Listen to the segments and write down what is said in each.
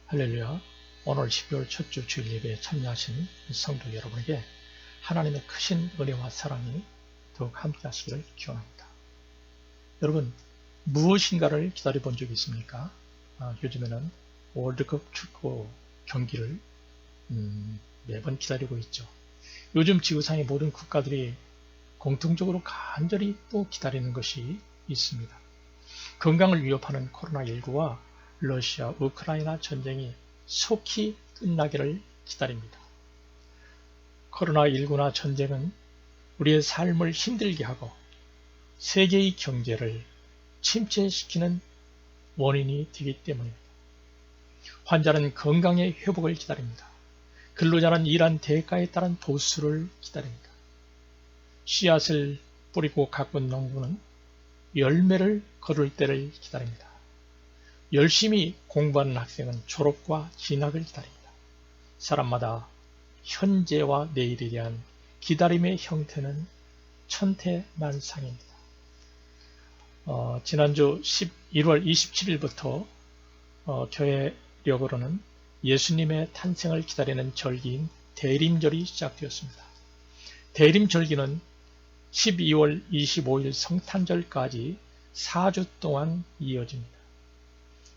할렐루야. 오늘 12월 첫 주 주일 예배에 참여하신 성도 여러분에게 하나님의 크신 은혜와 사랑이 더욱 함께 하시기를 기원합니다. 여러분, 무엇인가를 기다려 본 적이 있습니까? 요즘에는 월드컵 축구 경기를 매번 기다리고 있죠. 요즘 지구상의 모든 국가들이 공통적으로 간절히 또 기다리는 것이 있습니다. 건강을 위협하는 코로나19와 러시아, 우크라이나 전쟁이 속히 끝나기를 기다립니다. 코로나19나 전쟁은 우리의 삶을 힘들게 하고 세계의 경제를 침체시키는 원인이 되기 때문입니다. 환자는 건강의 회복을 기다립니다. 근로자는 일한 대가에 따른 보수를 기다립니다. 씨앗을 뿌리고 가꾼 농부는 열매를 거둘 때를 기다립니다. 열심히 공부하는 학생은 졸업과 진학을 기다립니다. 사람마다 현재와 내일에 대한 기다림의 형태는 천태만상입니다. 지난주 1월 27일부터 교회력으로는 예수님의 탄생을 기다리는 절기인 대림절이 시작되었습니다. 대림절기는 12월 25일 성탄절까지 4주 동안 이어집니다.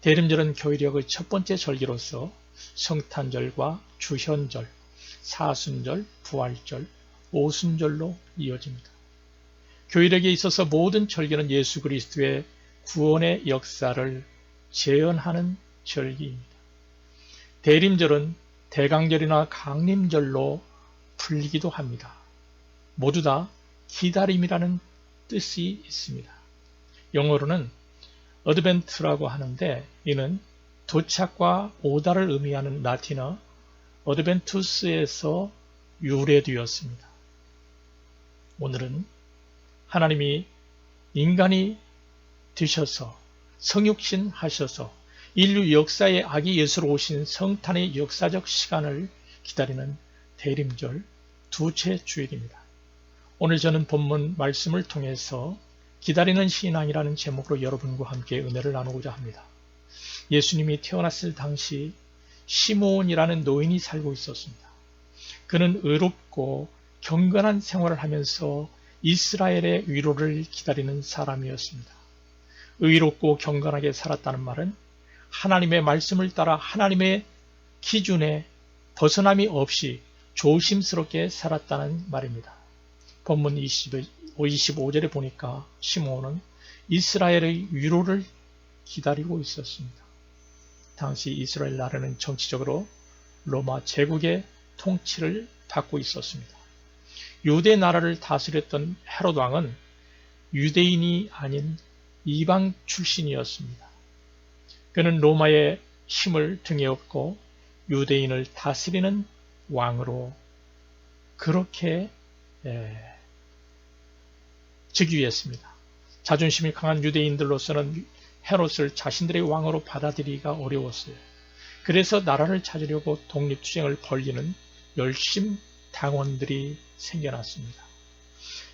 대림절은 교회력의 첫 번째 절기로서 성탄절과 주현절, 사순절, 부활절, 오순절로 이어집니다. 교회력에 있어서 모든 절기는 예수 그리스도의 구원의 역사를 재현하는 절기입니다. 대림절은 대강절이나 강림절로 불리기도 합니다. 모두 다 기다림이라는 뜻이 있습니다. 영어로는 어드벤트라고 하는데 이는 도착과 오다를 의미하는 라틴어 어드벤투스에서 유래되었습니다. 오늘은 하나님이 인간이 되셔서 성육신 하셔서 인류 역사의 아기 예수로 오신 성탄의 역사적 시간을 기다리는 대림절 두째 주일입니다. 오늘 저는 본문 말씀을 통해서 기다리는 신앙이라는 제목으로 여러분과 함께 은혜를 나누고자 합니다. 예수님이 태어났을 당시 시므온이라는 노인이 살고 있었습니다. 그는 의롭고 경건한 생활을 하면서 이스라엘의 위로를 기다리는 사람이었습니다. 의롭고 경건하게 살았다는 말은 하나님의 말씀을 따라 하나님의 기준에 벗어남이 없이 조심스럽게 살았다는 말입니다. 본문 25절에 보니까 시므온은 이스라엘의 위로를 기다리고 있었습니다. 당시 이스라엘 나라는 정치적으로 로마 제국의 통치를 받고 있었습니다. 유대 나라를 다스렸던 헤롯 왕은 유대인이 아닌 이방 출신이었습니다. 그는 로마의 힘을 등에 업고 유대인을 다스리는 왕으로 그렇게 즉위했습니다. 자존심이 강한 유대인들로서는 헤롯을 자신들의 왕으로 받아들이기가 어려웠어요. 그래서 나라를 찾으려고 독립투쟁을 벌이는 열심당원들이 생겨났습니다.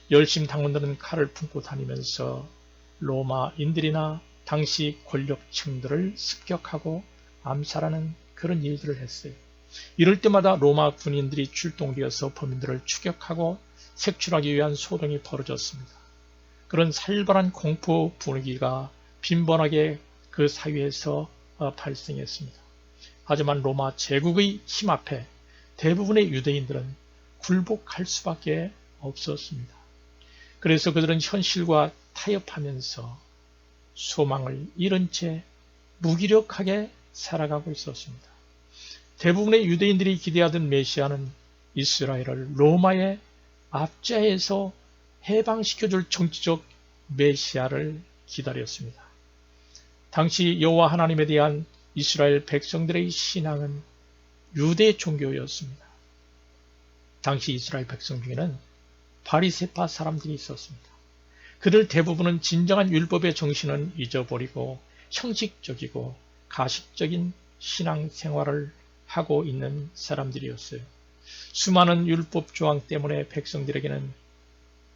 열심당원들은 칼을 품고 다니면서 로마인들이나 당시 권력층들을 습격하고 암살하는 그런 일들을 했어요. 이럴 때마다 로마 군인들이 출동되어서 범인들을 추격하고 색출하기 위한 소동이 벌어졌습니다. 그런 살벌한 공포 분위기가 빈번하게 그 사회에서 발생했습니다. 하지만 로마 제국의 힘 앞에 대부분의 유대인들은 굴복할 수밖에 없었습니다. 그래서 그들은 현실과 타협하면서 소망을 잃은 채 무기력하게 살아가고 있었습니다. 대부분의 유대인들이 기대하던 메시아는 이스라엘을 로마의 압제에서 해방시켜줄 정치적 메시아를 기다렸습니다. 당시 여호와 하나님에 대한 이스라엘 백성들의 신앙은 유대 종교였습니다. 당시 이스라엘 백성 중에는 바리새파 사람들이 있었습니다. 그들 대부분은 진정한 율법의 정신은 잊어버리고 형식적이고 가식적인 신앙생활을 하고 있는 사람들이었어요. 수많은 율법 조항 때문에 백성들에게는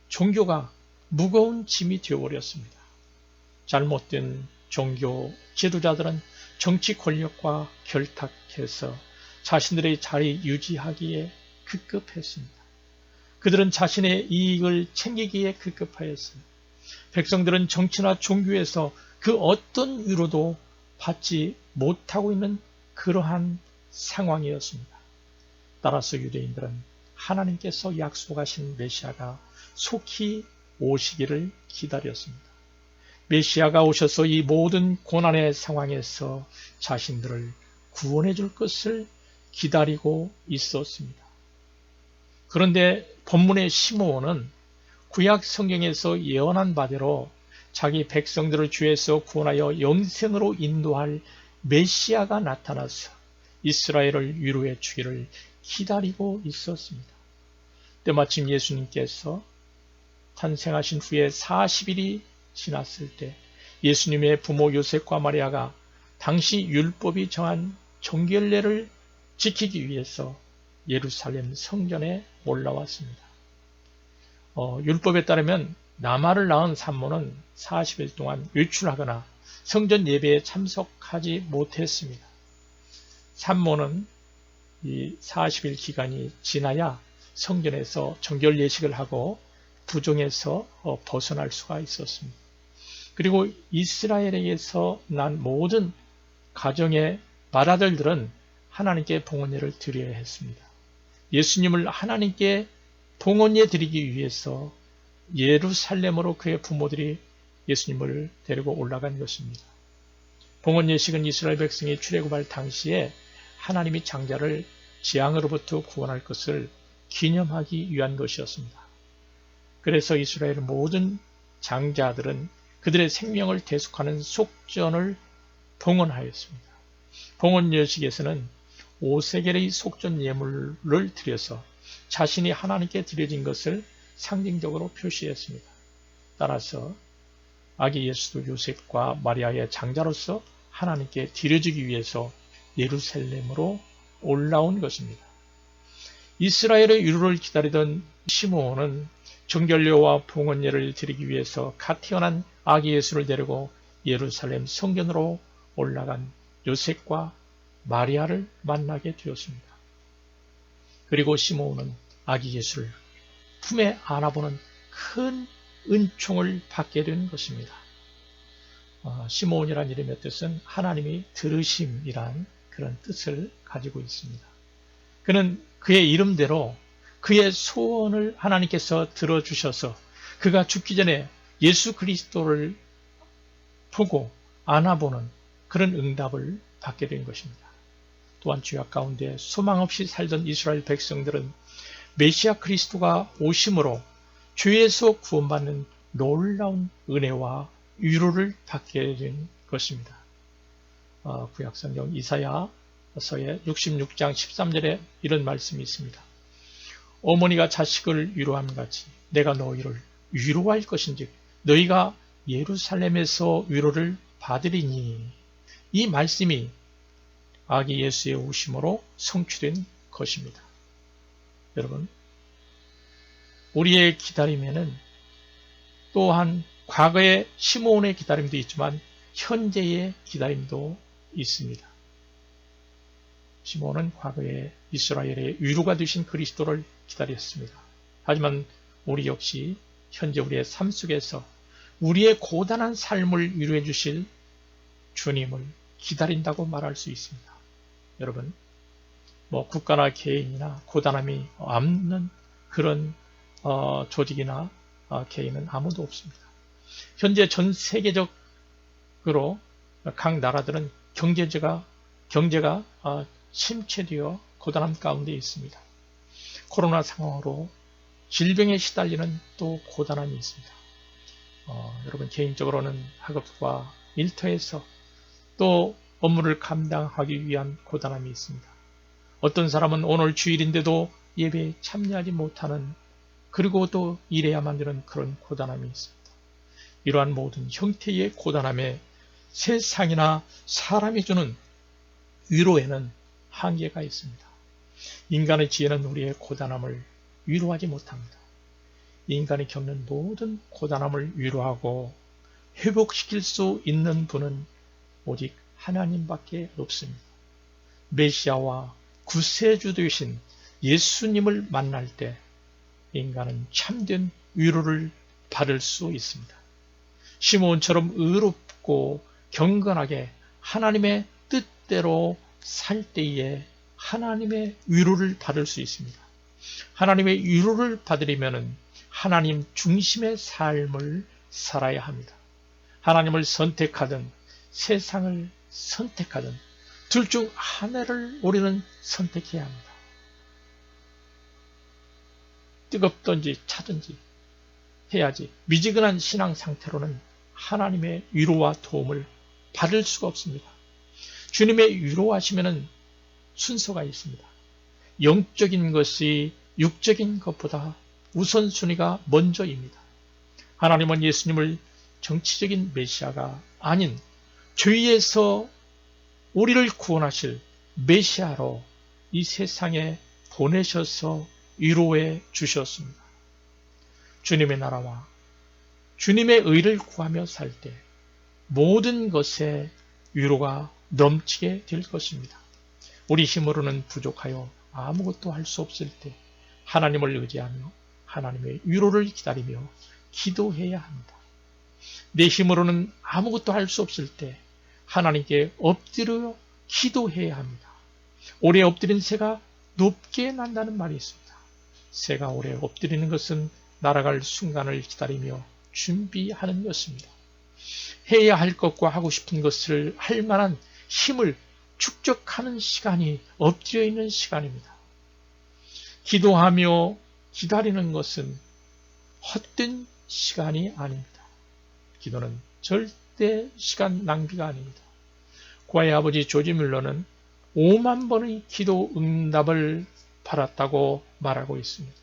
종교가 무거운 짐이 되어버렸습니다. 잘못된 종교 지도자들은 정치 권력과 결탁해서 자신들의 자리 유지하기에 급급했습니다. 그들은 자신의 이익을 챙기기에 급급하였습니다. 백성들은 정치나 종교에서 그 어떤 위로도 받지 못하고 있는 그러한 상황이었습니다. 따라서 유대인들은 하나님께서 약속하신 메시아가 속히 오시기를 기다렸습니다. 메시아가 오셔서 이 모든 고난의 상황에서 자신들을 구원해 줄 것을 기다리고 있었습니다. 그런데 본문의 시므온은 구약 성경에서 예언한 바대로 자기 백성들을 죄에서 구원하여 영생으로 인도할 메시아가 나타나서 이스라엘을 위로해 주기를 기다리고 있었습니다. 때마침 예수님께서 탄생하신 후에 40일이 지났을 때 예수님의 부모 요셉과 마리아가 당시 율법이 정한 정결례를 지키기 위해서 예루살렘 성전에 올라왔습니다. 율법에 따르면 나마를 낳은 산모는 40일 동안 외출하거나 성전 예배에 참석하지 못했습니다. 산모는 이 40일 기간이 지나야 성전에서 정결 예식을 하고 부정에서 벗어날 수가 있었습니다. 그리고 이스라엘에게서 난 모든 가정의 맏아들들은 하나님께 봉헌예를 드려야 했습니다. 예수님을 하나님께 봉헌예 드리기 위해서 예루살렘으로 그의 부모들이 예수님을 데리고 올라간 것입니다. 봉헌예식은 이스라엘 백성이 출애굽할 당시에 하나님이 장자를 재앙으로부터 구원할 것을 기념하기 위한 것이었습니다. 그래서 이스라엘의 모든 장자들은 그들의 생명을 대속하는 속전을 봉헌하였습니다. 봉헌예식에서는 5세겔의 속전 예물을 드려서 자신이 하나님께 드려진 것을 상징적으로 표시했습니다. 따라서 아기 예수도 요셉과 마리아의 장자로서 하나님께 드려지기 위해서 예루살렘으로 올라온 것입니다. 이스라엘의 위로를 기다리던 시므온은 정결례와 봉헌예를 드리기 위해서 갓 태어난 아기 예수를 데리고 예루살렘 성전으로 올라간 요셉과 마리아를 만나게 되었습니다. 그리고 시므온은 아기 예수를 품에 안아보는 큰 은총을 받게 된 것입니다. 시므온이란 이름의 뜻은 하나님이 들으심이란 그런 뜻을 가지고 있습니다. 그는 그의 이름대로 그의 소원을 하나님께서 들어주셔서 그가 죽기 전에 예수 그리스도를 보고 안아보는 그런 응답을 받게 된 것입니다. 또한 죄악 가운데 소망 없이 살던 이스라엘 백성들은 메시아 그리스도가 오심으로 죄에서 구원받는 놀라운 은혜와 위로를 받게 된 것입니다. 구약성경 이사야서의 66장 13절에 이런 말씀이 있습니다. 어머니가 자식을 위로함 같이 내가 너희를 위로할 것인즉 너희가 예루살렘에서 위로를 받으리니. 이 말씀이 아기 예수의 오심으로 성취된 것입니다. 여러분, 우리의 기다림에는 또한 과거의 시므온의 기다림도 있지만 현재의 기다림도 있습니다. 시므온은 과거에 이스라엘의 위로가 되신 그리스도를 기다렸습니다. 하지만 우리 역시 현재 우리의 삶 속에서 우리의 고단한 삶을 위로해 주실 주님을 기다린다고 말할 수 있습니다. 여러분, 국가나 개인이나 고단함이 없는 그런 조직이나 개인은 아무도 없습니다. 현재 전 세계적으로 각 나라들은 경제가 침체되어 고단함 가운데 있습니다. 코로나 상황으로 질병에 시달리는 또 고단함이 있습니다. 여러분, 개인적으로는 학업과 일터에서 또 업무를 감당하기 위한 고단함이 있습니다. 어떤 사람은 오늘 주일인데도 예배에 참여하지 못하는, 그리고 또 일해야만 되는 그런 고단함이 있습니다. 이러한 모든 형태의 고단함에 세상이나 사람이 주는 위로에는 한계가 있습니다. 인간의 지혜는 우리의 고단함을 위로하지 못합니다. 인간이 겪는 모든 고단함을 위로하고 회복시킬 수 있는 분은 오직 하나님밖에 없습니다. 메시아와 구세주 되신 예수님을 만날 때 인간은 참된 위로를 받을 수 있습니다. 시므온처럼 의롭고 경건하게 하나님의 뜻대로 살 때에 하나님의 위로를 받을 수 있습니다. 하나님의 위로를 받으려면 하나님 중심의 삶을 살아야 합니다. 하나님을 선택하든 세상을 선택하든 둘 중 하나를 우리는 선택해야 합니다. 뜨겁든지 차든지 해야지 미지근한 신앙 상태로는 하나님의 위로와 도움을 받을 수가 없습니다. 주님의 위로하시면 순서가 있습니다. 영적인 것이 육적인 것보다 우선순위가 먼저입니다. 하나님은 예수님을 정치적인 메시아가 아닌 죄에서 우리를 구원하실 메시아로 이 세상에 보내셔서 위로해 주셨습니다. 주님의 나라와 주님의 의를 구하며 살 때 모든 것에 위로가 넘치게 될 것입니다. 우리 힘으로는 부족하여 아무것도 할 수 없을 때 하나님을 의지하며 하나님의 위로를 기다리며 기도해야 합니다. 내 힘으로는 아무것도 할 수 없을 때 하나님께 엎드려 기도해야 합니다. 오래 엎드린 새가 높게 난다는 말이 있습니다. 새가 오래 엎드리는 것은 날아갈 순간을 기다리며 준비하는 것입니다. 해야 할 것과 하고 싶은 것을 할 만한 힘을 축적하는 시간이 엎드려 있는 시간입니다. 기도하며 기다리는 것은 헛된 시간이 아닙니다. 기도는 절대 시간 낭비가 아닙니다. 고아의 아버지 조지 뮬러는 5만 번의 기도 응답을 받았다고 말하고 있습니다.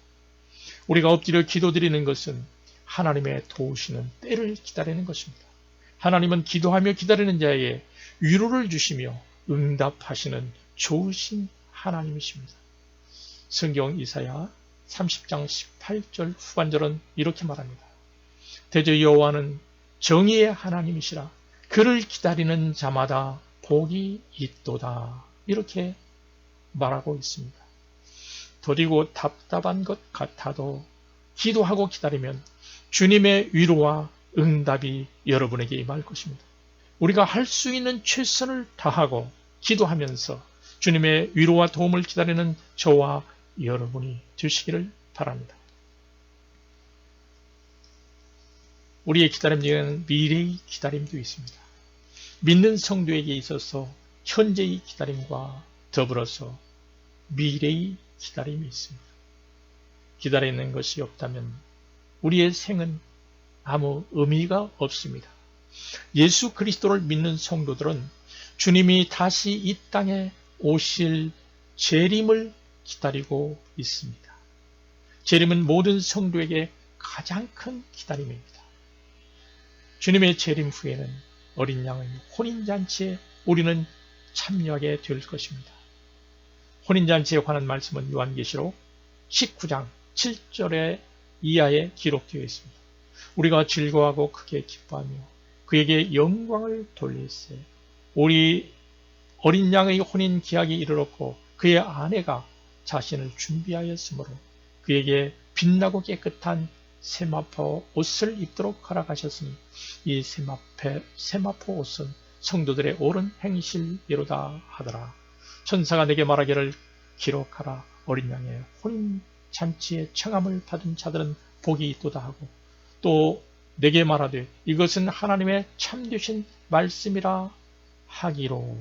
우리가 엎드려 기도드리는 것은 하나님의 도우시는 때를 기다리는 것입니다. 하나님은 기도하며 기다리는 자에게 위로를 주시며 응답하시는 좋으신 하나님이십니다. 성경 이사야 30장 18절 후반절은 이렇게 말합니다. 대저 여호와는 정의의 하나님이시라. 그를 기다리는 자마다 복이 있도다. 이렇게 말하고 있습니다. 더디고 답답한 것 같아도 기도하고 기다리면 주님의 위로와 응답이 여러분에게 임할 것입니다. 우리가 할 수 있는 최선을 다하고 기도하면서 주님의 위로와 도움을 기다리는 저와 여러분이 되시기를 바랍니다. 우리의 기다림 중에는 미래의 기다림도 있습니다. 믿는 성도에게 있어서 현재의 기다림과 더불어서 미래의 기다림이 있습니다. 기다리는 것이 없다면 우리의 생은 아무 의미가 없습니다. 예수 그리스도를 믿는 성도들은 주님이 다시 이 땅에 오실 재림을 기다리고 있습니다. 재림은 모든 성도에게 가장 큰 기다림입니다. 주님의 재림 후에는 어린 양의 혼인잔치에 우리는 참여하게 될 것입니다. 혼인잔치에 관한 말씀은 요한계시록 19장 7절에 이하에 기록되어 있습니다. 우리가 즐거워하고 크게 기뻐하며 그에게 영광을 돌릴세. 우리 어린 양의 혼인 기약이 이르렀고 그의 아내가 자신을 준비하였으므로 그에게 빛나고 깨끗한 세마포 옷을 입도록 허락하셨으니 이 세마포 옷은 성도들의 옳은 행실이로다 하더라. 천사가 내게 말하기를 기록하라. 어린 양의 혼인 잔치에 청함을 받은 자들은 복이 있도다 하고 또 내게 말하되 이것은 하나님의 참되신 말씀이라 하기로.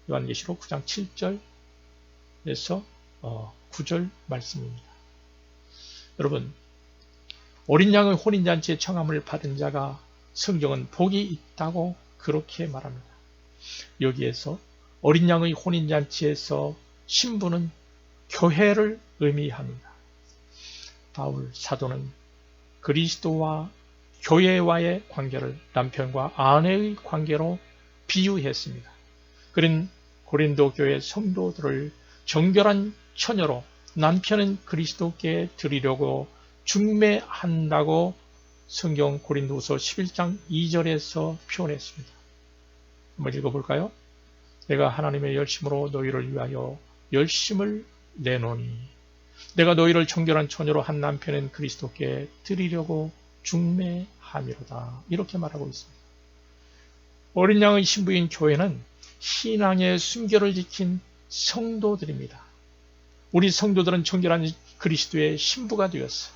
요한계시록 9장 7절에서 9절 말씀입니다. 여러분, 어린 양의 혼인잔치에 청함을 받은 자가 성경은 복이 있다고 그렇게 말합니다. 여기에서 어린 양의 혼인잔치에서 신부는 교회를 의미합니다. 바울 사도는 그리스도와 교회와의 관계를 남편과 아내의 관계로 비유했습니다. 그는 고린도 교회 성도들을 정결한 처녀로 남편은 그리스도께 드리려고 중매한다고 성경 고린도후서 11장 2절에서 표현했습니다. 한번 읽어볼까요? 내가 하나님의 열심으로 너희를 위하여 열심을 내노니 내가 너희를 정결한 처녀로 한 남편인 그리스도께 드리려고 중매함이로다. 이렇게 말하고 있습니다. 어린 양의 신부인 교회는 신앙의 순결을 지킨 성도들입니다. 우리 성도들은 정결한 그리스도의 신부가 되었어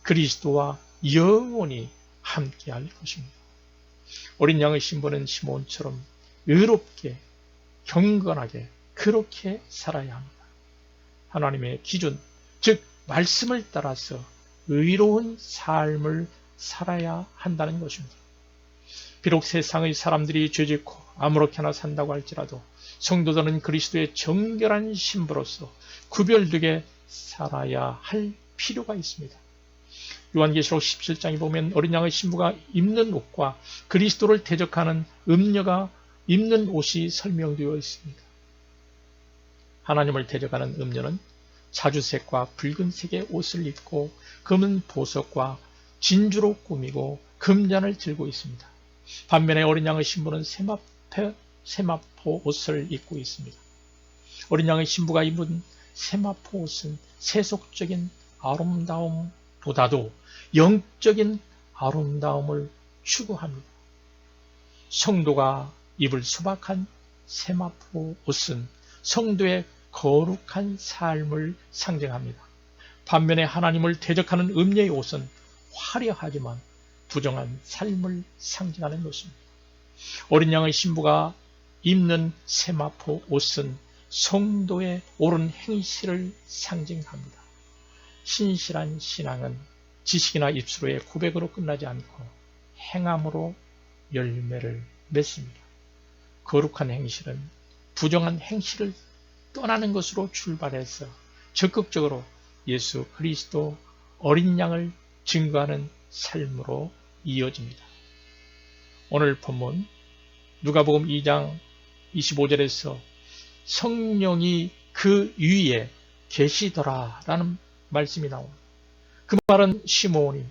그리스도와 영원히 함께할 것입니다. 어린 양의 신부는 시몬처럼 의롭게 경건하게 그렇게 살아야 합니다. 하나님의 기준, 즉 말씀을 따라서 의로운 삶을 살아야 한다는 것입니다. 비록 세상의 사람들이 죄짓고 아무렇게나 산다고 할지라도 성도들은 그리스도의 정결한 신부로서 구별되게 살아야 할 필요가 있습니다. 요한계시록 17장에 보면 어린 양의 신부가 입는 옷과 그리스도를 대적하는 음녀가 입는 옷이 설명되어 있습니다. 하나님을 대적하는 음녀는 자주색과 붉은색의 옷을 입고 검은 보석과 진주로 꾸미고 금잔을 들고 있습니다. 반면에 어린 양의 신부는 세마포 옷을 입고 있습니다. 어린 양의 신부가 입은 세마포 옷은 세속적인 아름다움보다도 영적인 아름다움을 추구합니다. 성도가 입을 소박한 세마포 옷은 성도의 거룩한 삶을 상징합니다. 반면에 하나님을 대적하는 음녀의 옷은 화려하지만 부정한 삶을 상징하는 것입니다. 어린 양의 신부가 입는 세마포 옷은 성도의 옳은 행실을 상징합니다. 신실한 신앙은 지식이나 입술의 고백으로 끝나지 않고 행함으로 열매를 맺습니다. 거룩한 행실은 부정한 행실을 떠나는 것으로 출발해서 적극적으로 예수 그리스도 어린 양을 증거하는 삶으로 이어집니다. 오늘 본문 누가복음 2장 25절에서 성령이 그 위에 계시더라 라는 말씀이 나옵니다. 그 말은 시몬이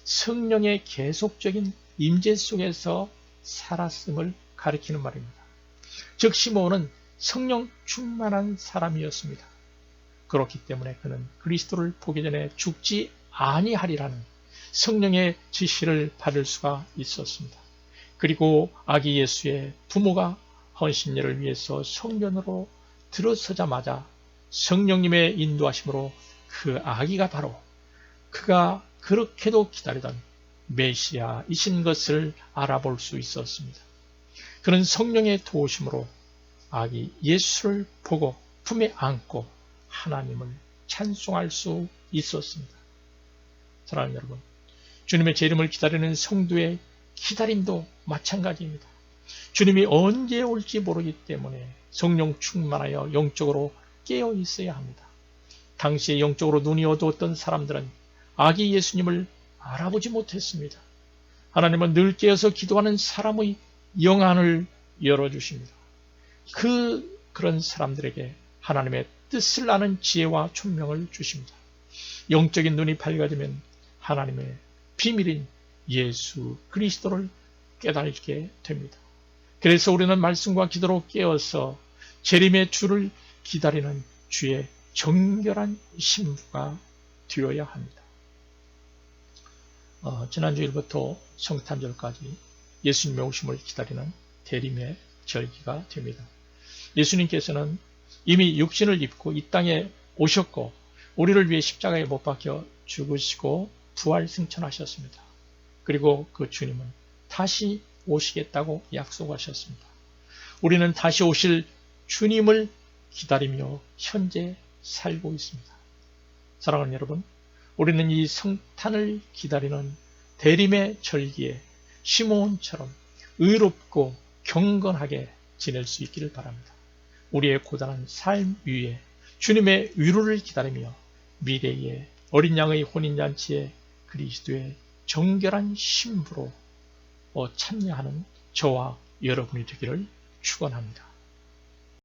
성령의 계속적인 임재 속에서 살았음을 가리키는 말입니다. 즉 시몬은 성령 충만한 사람이었습니다. 그렇기 때문에 그는 그리스도를 보기 전에 죽지 아니하리라는 성령의 지시를 받을 수가 있었습니다. 그리고 아기 예수의 부모가 헌신례를 위해서 성전으로 들어서자마자 성령님의 인도하심으로 그 아기가 바로 그가 그렇게도 기다리던 메시아이신 것을 알아볼 수 있었습니다. 그는 성령의 도우심으로 아기 예수를 보고 품에 안고 하나님을 찬송할 수 있었습니다. 사랑하는 여러분, 주님의 재림을 기다리는 성도의 기다림도 마찬가지입니다. 주님이 언제 올지 모르기 때문에 성령 충만하여 영적으로 깨어 있어야 합니다. 당시에 영적으로 눈이 어두웠던 사람들은 아기 예수님을 알아보지 못했습니다. 하나님은 늘 깨어서 기도하는 사람의 영안을 열어주십니다. 그런 사람들에게 하나님의 뜻을 아는 지혜와 총명을 주십니다. 영적인 눈이 밝아지면 하나님의 비밀인 예수 그리스도를 깨닫게 됩니다. 그래서 우리는 말씀과 기도로 깨어서 재림의 주를 기다리는 주의 정결한 신부가 되어야 합니다. 지난주일부터 성탄절까지 예수님의 오심을 기다리는 대림의 절기가 됩니다. 예수님께서는 이미 육신을 입고 이 땅에 오셨고 우리를 위해 십자가에 못 박혀 죽으시고 부활 승천하셨습니다. 그리고 그 주님은 다시 오시겠다고 약속하셨습니다. 우리는 다시 오실 주님을 기다리며 현재 살고 있습니다. 사랑하는 여러분, 우리는 이 성탄을 기다리는 대림의 절기에 시몬처럼 의롭고 경건하게 지낼 수 있기를 바랍니다. 우리의 고단한 삶 위에 주님의 위로를 기다리며 미래의 어린 양의 혼인잔치에 그리스도의 정결한 신부로 참여하는 저와 여러분이 되기를 축원합니다.